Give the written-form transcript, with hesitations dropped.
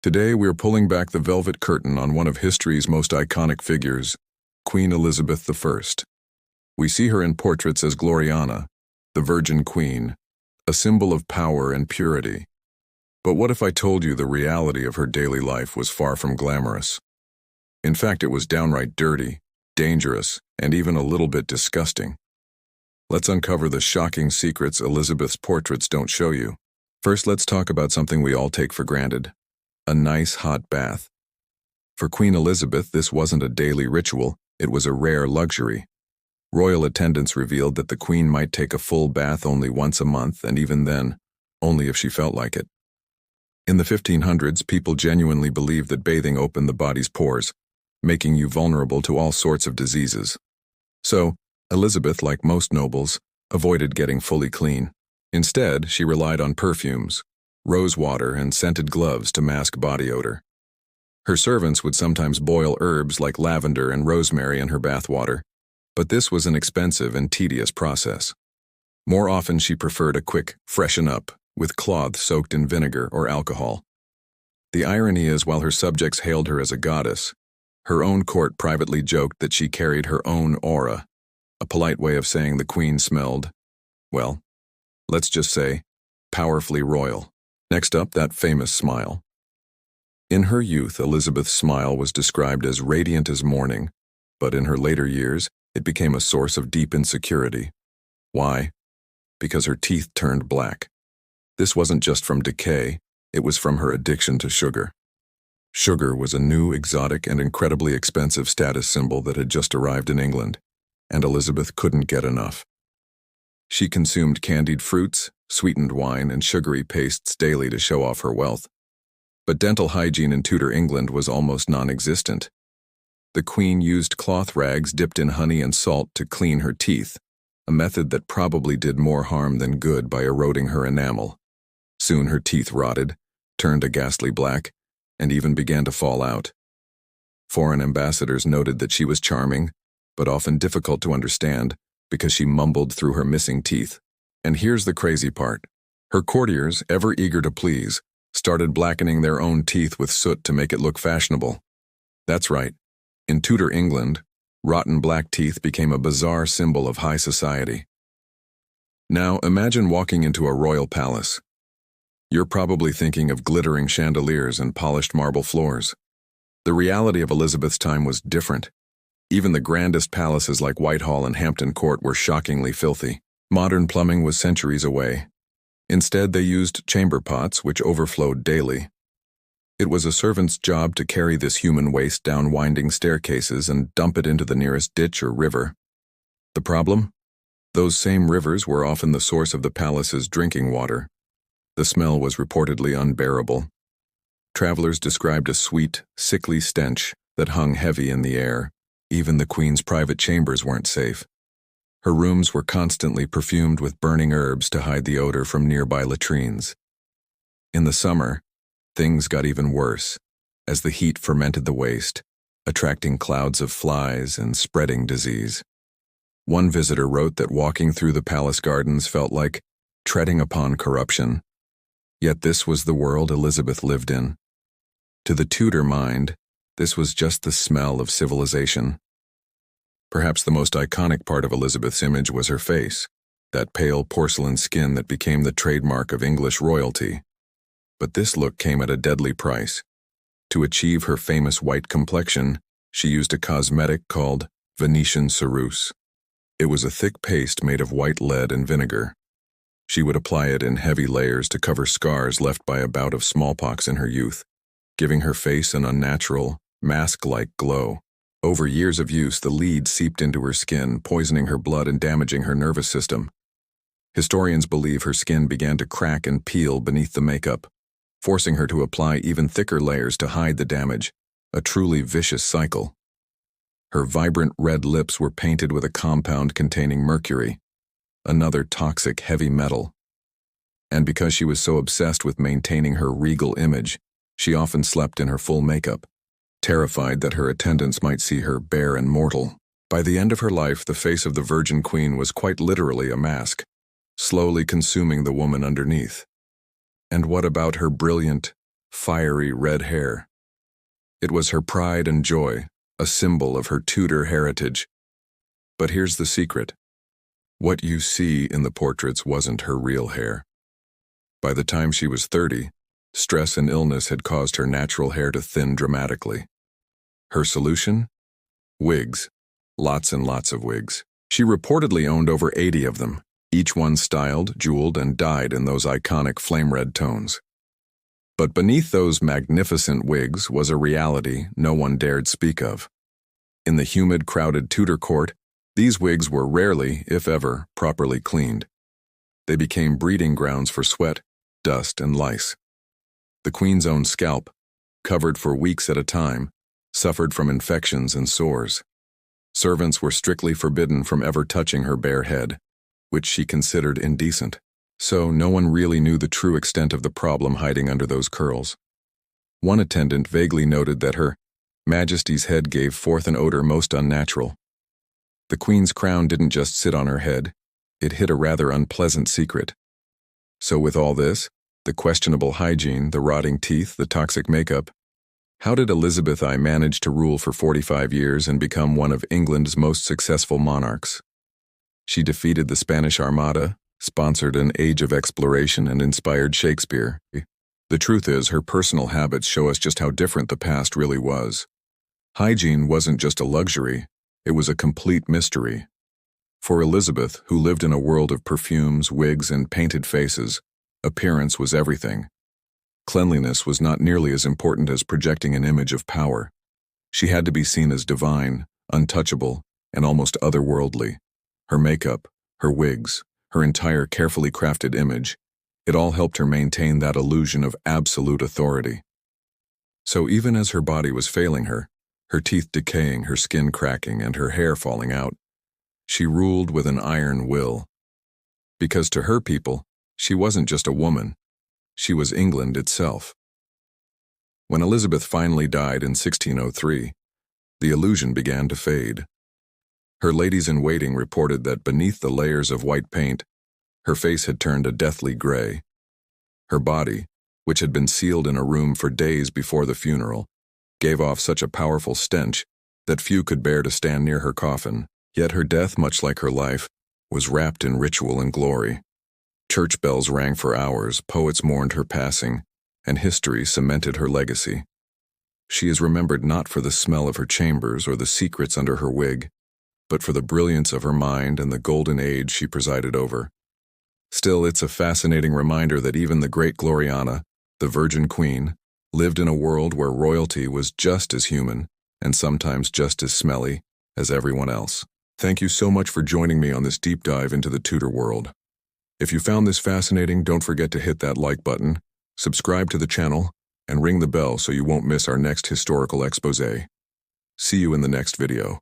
Today we are pulling back the velvet curtain on one of history's most iconic figures, Queen Elizabeth I. We see her in portraits as Gloriana, the Virgin Queen, a symbol of power and purity. But what if I told you the reality of her daily life was far from glamorous? In fact, it was downright dirty, dangerous, and even a little bit disgusting. Let's uncover the shocking secrets Elizabeth's portraits don't show you. First, let's talk about something we all take for granted: a nice hot bath. For Queen Elizabeth, this wasn't a daily ritual, it was a rare luxury. Royal attendants revealed that the Queen might take a full bath only once a month, and even then, only if she felt like it. In the 1500s, people genuinely believed that bathing opened the body's pores, making you vulnerable to all sorts of diseases. So, Elizabeth, like most nobles, avoided getting fully clean. Instead, she relied on perfumes, rose water, and scented gloves to mask body odor. Her servants would sometimes boil herbs like lavender and rosemary in her bath water, but this was an expensive and tedious process. More often, she preferred a quick freshen up with cloth soaked in vinegar or alcohol. The irony is, while her subjects hailed her as a goddess, her own court privately joked that she carried her own aura, a polite way of saying the Queen smelled, well, let's just say, powerfully royal. Next up, that famous smile. In her youth, Elizabeth's smile was described as radiant as morning, but in her later years, it became a source of deep insecurity. Why? Because her teeth turned black. This wasn't just from decay, it was from her addiction to sugar. Sugar was a new, exotic, and incredibly expensive status symbol that had just arrived in England, and Elizabeth couldn't get enough. She consumed candied fruits, sweetened wine, and sugary pastes daily to show off her wealth. But dental hygiene in Tudor England was almost non-existent. The Queen used cloth rags dipped in honey and salt to clean her teeth, a method that probably did more harm than good by eroding her enamel. Soon her teeth rotted, turned a ghastly black, and even began to fall out. Foreign ambassadors noted that she was charming, but often difficult to understand because she mumbled through her missing teeth. And here's the crazy part. Her courtiers, ever eager to please, started blackening their own teeth with soot to make it look fashionable. That's right. In Tudor England, rotten black teeth became a bizarre symbol of high society. Now, imagine walking into a royal palace. You're probably thinking of glittering chandeliers and polished marble floors. The reality of Elizabeth's time was different. Even the grandest palaces like Whitehall and Hampton Court were shockingly filthy. Modern plumbing was centuries away. Instead, they used chamber pots, which overflowed daily. It was a servant's job to carry this human waste down winding staircases and dump it into the nearest ditch or river. The problem? Those same rivers were often the source of the palace's drinking water. The smell was reportedly unbearable. Travelers described a sweet, sickly stench that hung heavy in the air. Even the Queen's private chambers weren't safe. Her rooms were constantly perfumed with burning herbs to hide the odor from nearby latrines. In the summer, things got even worse, as the heat fermented the waste, attracting clouds of flies and spreading disease. One visitor wrote that walking through the palace gardens felt like treading upon corruption. Yet this was the world Elizabeth lived in. To the Tudor mind, this was just the smell of civilization. Perhaps the most iconic part of Elizabeth's image was her face, that pale porcelain skin that became the trademark of English royalty. But this look came at a deadly price. To achieve her famous white complexion, she used a cosmetic called Venetian ceruse. It was a thick paste made of white lead and vinegar. She would apply it in heavy layers to cover scars left by a bout of smallpox in her youth, giving her face an unnatural, mask-like glow. Over years of use, the lead seeped into her skin, poisoning her blood and damaging her nervous system. Historians believe her skin began to crack and peel beneath the makeup, forcing her to apply even thicker layers to hide the damage, a truly vicious cycle. Her vibrant red lips were painted with a compound containing mercury, another toxic heavy metal. And because she was so obsessed with maintaining her regal image, she often slept in her full makeup, terrified that her attendants might see her bare and mortal. By the end of her life, the face of the Virgin Queen was quite literally a mask, slowly consuming the woman underneath. And what about her brilliant, fiery red hair. It was her pride and joy, a symbol of her Tudor heritage. But here's the secret. What you see in the portraits wasn't her real hair. By the time she was 30, stress and illness had caused her natural hair to thin dramatically. Her solution? Wigs. Lots and lots of wigs. She reportedly owned over 80 of them, each one styled, jeweled, and dyed in those iconic flame red tones. But beneath those magnificent wigs was a reality no one dared speak of. In the humid, crowded Tudor court, these wigs were rarely, if ever, properly cleaned. They became breeding grounds for sweat, dust, and lice. The Queen's own scalp, covered for weeks at a time, suffered from infections and sores. Servants were strictly forbidden from ever touching her bare head, which she considered indecent. So no one really knew the true extent of the problem hiding under those curls. One attendant vaguely noted that Her Majesty's head gave forth an odor most unnatural. The Queen's crown didn't just sit on her head, it hid a rather unpleasant secret. So with all this, the questionable hygiene, the rotting teeth, the toxic makeup, how did Elizabeth I manage to rule for 45 years and become one of England's most successful monarchs? She defeated the Spanish Armada, sponsored an age of exploration, and inspired Shakespeare. The truth is, her personal habits show us just how different the past really was. Hygiene wasn't just a luxury, it was a complete mystery. For Elizabeth, who lived in a world of perfumes, wigs, and painted faces, appearance was everything. Cleanliness was not nearly as important as projecting an image of power. She had to be seen as divine, untouchable, and almost otherworldly. Her makeup, her wigs, her entire carefully crafted image, it all helped her maintain that illusion of absolute authority. So even as her body was failing her, her teeth decaying, her skin cracking, and her hair falling out, she ruled with an iron will. Because to her people, she wasn't just a woman, she was England itself. When Elizabeth finally died in 1603, the illusion began to fade. Her ladies-in-waiting reported that beneath the layers of white paint, her face had turned a deathly gray. Her body, which had been sealed in a room for days before the funeral, gave off such a powerful stench that few could bear to stand near her coffin. Yet her death, much like her life, was wrapped in ritual and glory. Church bells rang for hours, poets mourned her passing, and history cemented her legacy. She is remembered not for the smell of her chambers or the secrets under her wig, but for the brilliance of her mind and the golden age she presided over. Still, it's a fascinating reminder that even the great Gloriana, the Virgin Queen, lived in a world where royalty was just as human, and sometimes just as smelly, as everyone else. Thank you so much for joining me on this deep dive into the Tudor world. If you found this fascinating, don't forget to hit that like button, subscribe to the channel, and ring the bell so you won't miss our next historical exposé. See you in the next video.